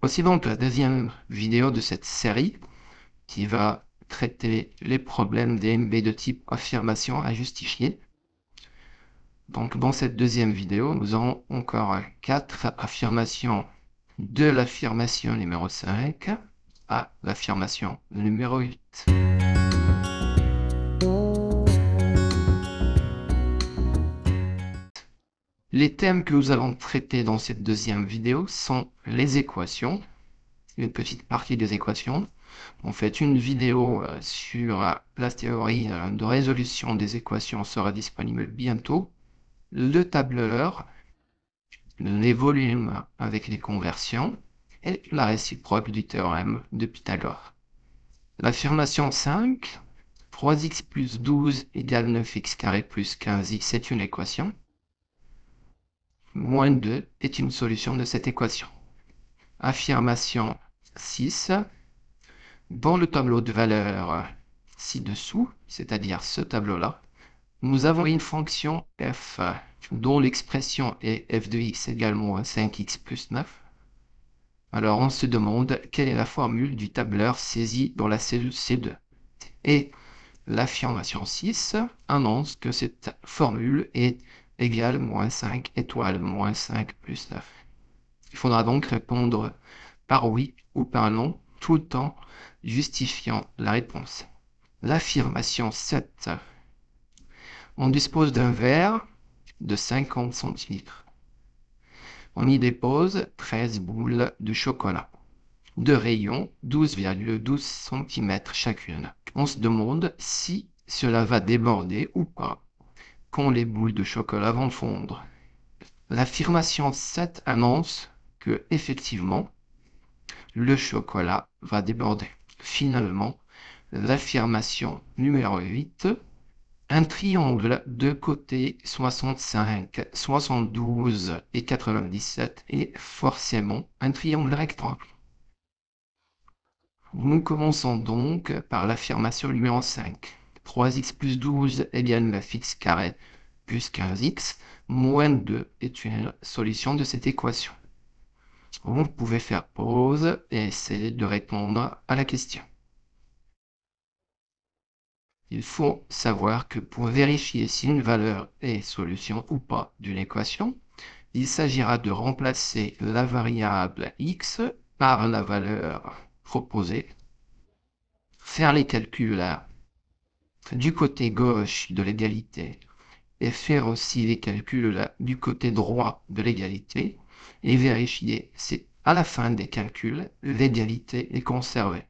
Voici donc la deuxième vidéo de cette série qui va traiter les problèmes des MB de type affirmation à justifier. Donc dans cette deuxième vidéo, nous aurons encore 4 affirmations de l'affirmation numéro 5 à l'affirmation numéro 8. Les thèmes que nous allons traiter dans cette deuxième vidéo sont les équations, une petite partie des équations. On fait une vidéo sur la théorie de résolution des équations sera disponible bientôt. Le tableur, les volumes avec les conversions et la réciproque du théorème de Pythagore. L'affirmation 5, 3x plus 12 égale 9x carré plus 15x, c'est une équation. Moins 2 est une solution de cette équation. Affirmation 6, dans le tableau de valeurs ci-dessous, c'est-à-dire ce tableau-là, nous avons une fonction f dont l'expression est f de x égale moins 5x plus 9. Alors on se demande quelle est la formule du tableur saisi dans la cellule C2. Et l'affirmation 6 annonce que cette formule est égale moins 5 étoile moins 5 plus 9. Il faudra donc répondre par oui ou par non, tout le temps justifiant la réponse. L'affirmation 7. On dispose d'un verre de 50 centilitres. On y dépose 13 boules de chocolat, de rayon 12,12 cm chacune. On se demande si cela va déborder ou pas quand les boules de chocolat vont fondre. L'affirmation 7 annonce que, effectivement, le chocolat va déborder. Finalement, l'affirmation numéro 8, un triangle de côté 65, 72 et 97 est forcément un triangle rectangle. Nous commençons donc par l'affirmation numéro 5. 3x plus 12 égale 9x carré plus 15x moins 2 est une solution de cette équation. Vous pouvez faire pause et essayer de répondre à la question. Il faut savoir que pour vérifier si une valeur est solution ou pas d'une équation, il s'agira de remplacer la variable x par la valeur proposée, faire les calculs du côté gauche de l'égalité et faire aussi les calculs du côté droit de l'égalité et vérifier si à la fin des calculs, l'égalité est conservée.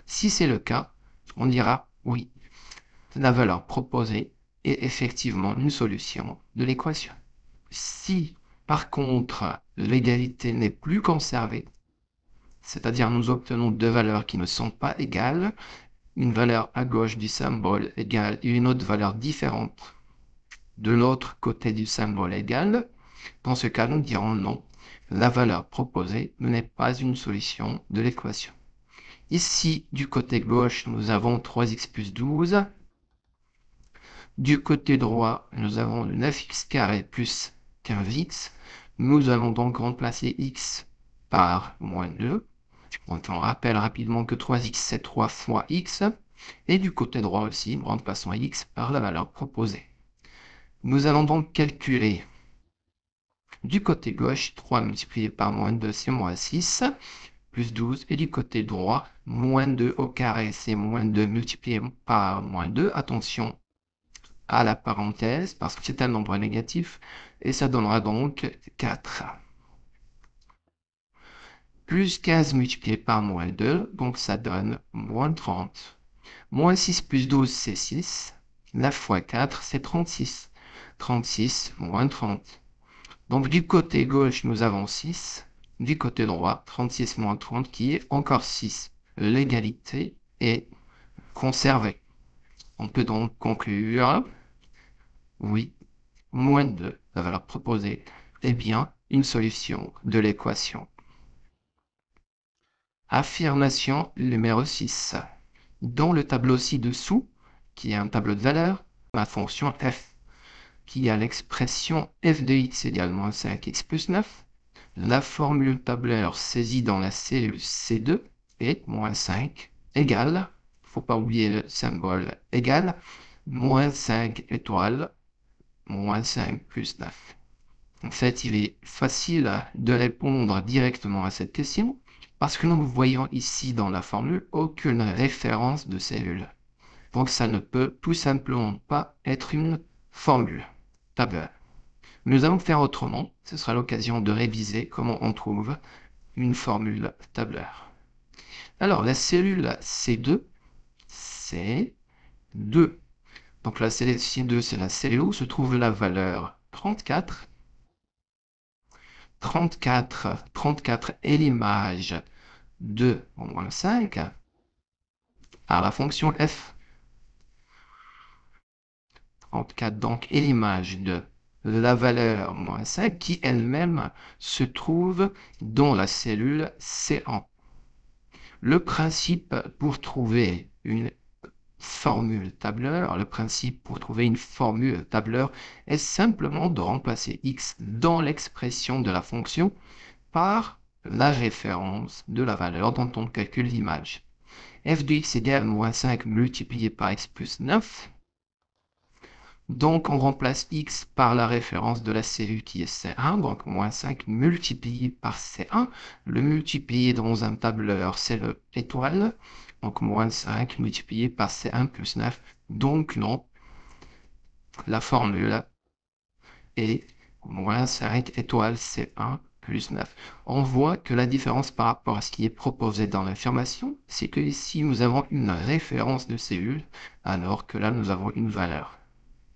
Si c'est le cas, on dira oui, la valeur proposée est effectivement une solution de l'équation. Si par contre l'égalité n'est plus conservée, c'est-à-dire nous obtenons deux valeurs qui ne sont pas égales, une valeur à gauche du symbole égale et une autre valeur différente de l'autre côté du symbole égal, dans ce cas, nous dirons non. La valeur proposée n'est pas une solution de l'équation. Ici, du côté gauche, nous avons 3x plus 12. Du côté droit, nous avons le 9x carré plus 15x. Nous allons donc remplacer x par moins 2. Donc, on rappelle rapidement que 3x, c'est 3 fois x. Et du côté droit aussi, nous remplaçons x par la valeur proposée. Nous allons donc calculer du côté gauche, 3 multiplié par moins 2, c'est moins 6, plus 12. Et du côté droit, moins 2 au carré, c'est moins 2 multiplié par moins 2. Attention à la parenthèse, parce que c'est un nombre négatif. Et ça donnera donc 4. Plus 15 multiplié par moins 2, donc ça donne moins 30. Moins 6 plus 12, c'est 6. 9 fois 4, c'est 36. 36 moins 30. Donc du côté gauche, nous avons 6. Du côté droit, 36 moins 30 qui est encore 6. L'égalité est conservée. On peut donc conclure, oui, moins 2, la valeur proposée, est bien une solution de l'équation. Affirmation numéro 6. Dans le tableau ci-dessous, qui est un tableau de valeurs, la fonction f, qui a l'expression f de x égale moins 5x plus 9, La formule tableur saisie dans la cellule C2 est moins 5 égale, il ne faut pas oublier le symbole égal, moins 5 étoiles, moins 5 plus 9. En fait, il est facile de répondre directement à cette question parce que nous voyons ici dans la formule aucune référence de cellule. Donc ça ne peut tout simplement pas être une formule tableur. Nous allons faire autrement. Ce sera l'occasion de réviser comment on trouve une formule tableur. Alors, la cellule C2, c'est 2. Donc la cellule C2, c'est la cellule où se trouve la valeur 34. 34 est l'image de moins 5 à la fonction f. 34 donc est l'image de la valeur moins 5 qui elle-même se trouve dans la cellule C1. Le principe pour trouver une formule tableur, est simplement de remplacer x dans l'expression de la fonction par la référence de la valeur dont on calcule l'image. F de x égale moins 5 multiplié par x plus 9. Donc, on remplace x par la référence de la cellule qui est C1, donc moins 5 multiplié par C1. Le multiplié dans un tableur, c'est l'étoile, donc moins 5 multiplié par C1 plus 9. Donc, non, la formule est moins 5 étoile C1 plus 9. On voit que la différence par rapport à ce qui est proposé dans l'affirmation, c'est que ici, nous avons une référence de cellule, alors que là, nous avons une valeur.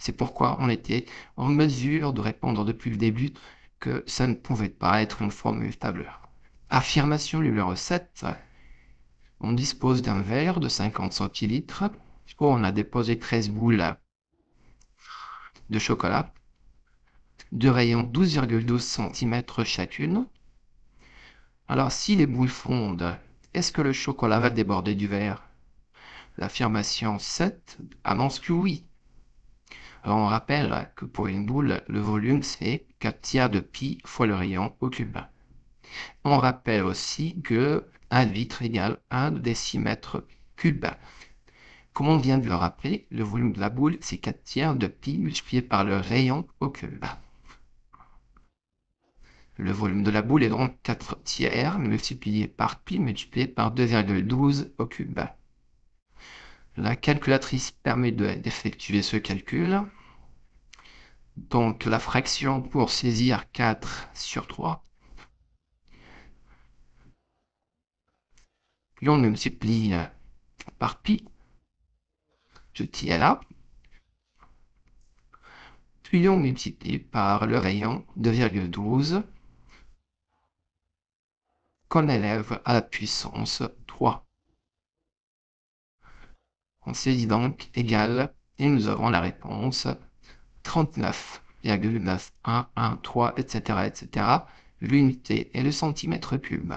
C'est pourquoi on était en mesure de répondre depuis le début que ça ne pouvait pas être une formule tableur. Affirmation numéro 7. On dispose d'un verre de 50 centilitres où on a déposé 13 boules de chocolat de rayon 12,12 cm chacune. Alors si les boules fondent, est-ce que le chocolat va déborder du verre? L'affirmation 7 annonce que oui. Alors on rappelle que pour une boule, le volume c'est 4 tiers de pi fois le rayon au cube. On rappelle aussi que 1 litre égale 1 décimètre cube. Comme on vient de le rappeler, le volume de la boule c'est 4 tiers de pi multiplié par le rayon au cube. Le volume de la boule est donc 4 tiers multiplié par pi multiplié par 2,12 au cube. La calculatrice permet d'effectuer ce calcul. Donc la fraction pour saisir 4 sur 3. Puis on multiplie par pi. Je tiens là. Puis on multiplie par le rayon 2,12 qu'on élève à la puissance 3. On saisit donc égal et nous avons la réponse 39,9113, etc. L'unité est le centimètre cube.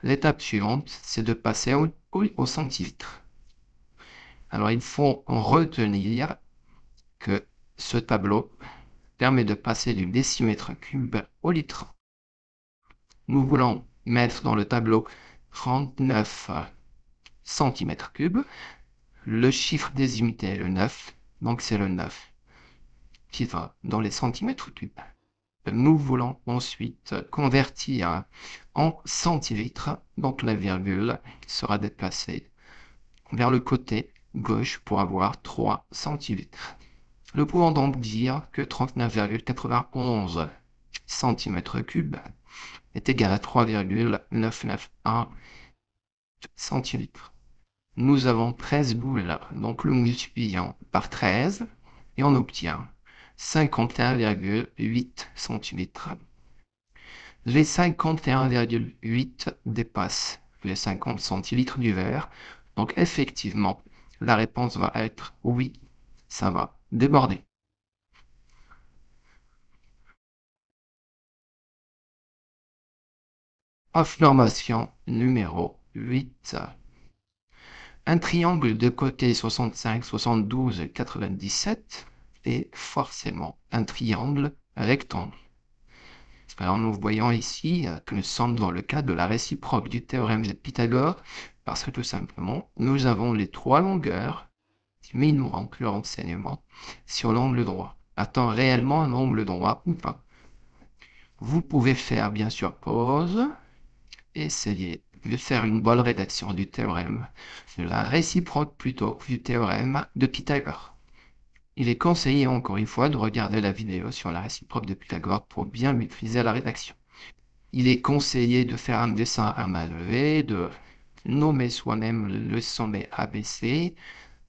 L'étape suivante, c'est de passer au centilitre. Alors il faut retenir que ce tableau permet de passer du décimètre cube au litre. Nous voulons mettre dans le tableau 39 cm3. Le chiffre des unités est le 9, donc c'est le 9 qui va dans les centimètres cubes. Nous voulons ensuite convertir en centilitres, donc la virgule sera déplacée vers le côté gauche pour avoir 3 centilitres. Nous pouvons donc dire que 39,91 cm3 est égal à 3,991 centilitres. Nous avons 13 boules, donc le multipliant par 13 et on obtient 51,8 centilitres. Les 51,8 dépassent les 50 centilitres du verre, donc effectivement, la réponse va être oui, ça va déborder. Affirmation numéro 8. Un triangle de côté 65, 72 et 97 est forcément un triangle rectangle. Alors nous voyons ici que nous sommes dans le cas de la réciproque du théorème de Pythagore, parce que tout simplement, nous avons les trois longueurs, mais il nous manque le renseignement sur l'angle droit. A-t-on réellement un angle droit ou pas? Vous pouvez faire bien sûr pause, essayer de faire une bonne rédaction du théorème, de la réciproque plutôt du théorème de Pythagore. Il est conseillé encore une fois de regarder la vidéo sur la réciproque de Pythagore pour bien maîtriser la rédaction. Il est conseillé de faire un dessin à main levée, de nommer soi-même le sommet ABC,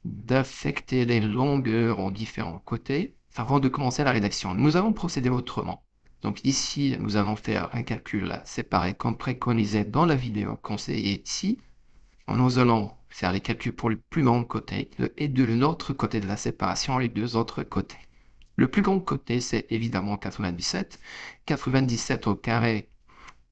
d'affecter les longueurs en différents côtés avant de commencer la rédaction. Nous allons procéder autrement. Donc ici, nous allons faire un calcul séparé comme préconisé dans la vidéo conseillée ici. Nous allons faire les calculs pour le plus grand côté et de l'autre côté de la séparation, les deux autres côtés. Le plus grand côté, c'est évidemment 97. 97 au carré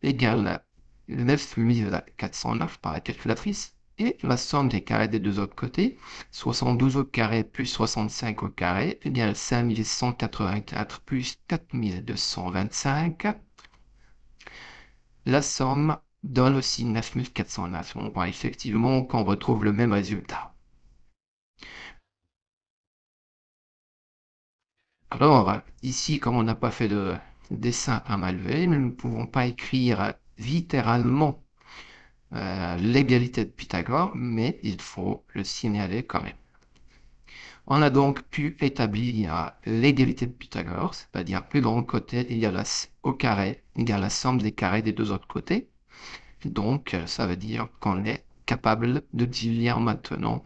égale 9409 par la calculatrice. Et la somme des carrés des deux autres côtés, 72 au carré plus 65 au carré, égale 5184 plus 4225. La somme donne aussi 9409. On voit effectivement qu'on retrouve le même résultat. Alors, ici, comme on n'a pas fait de dessin à main levée, nous ne pouvons pas écrire littéralement l'égalité de Pythagore, mais il faut le signaler quand même. On a donc pu établir l'égalité de Pythagore, c'est-à-dire plus grand côté égale au carré égale la somme des carrés des deux autres côtés. Donc, ça veut dire qu'on est capable de dire maintenant,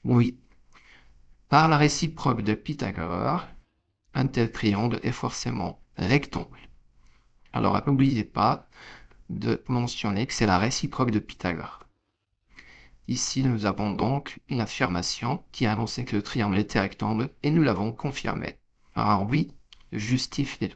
oui, par la réciproque de Pythagore, un tel triangle est forcément rectangle. Alors, n'oubliez pas de mentionner que c'est la réciproque de Pythagore. Ici, nous avons donc une affirmation qui annonçait que le triangle était rectangle et nous l'avons confirmé. Alors oui, justifie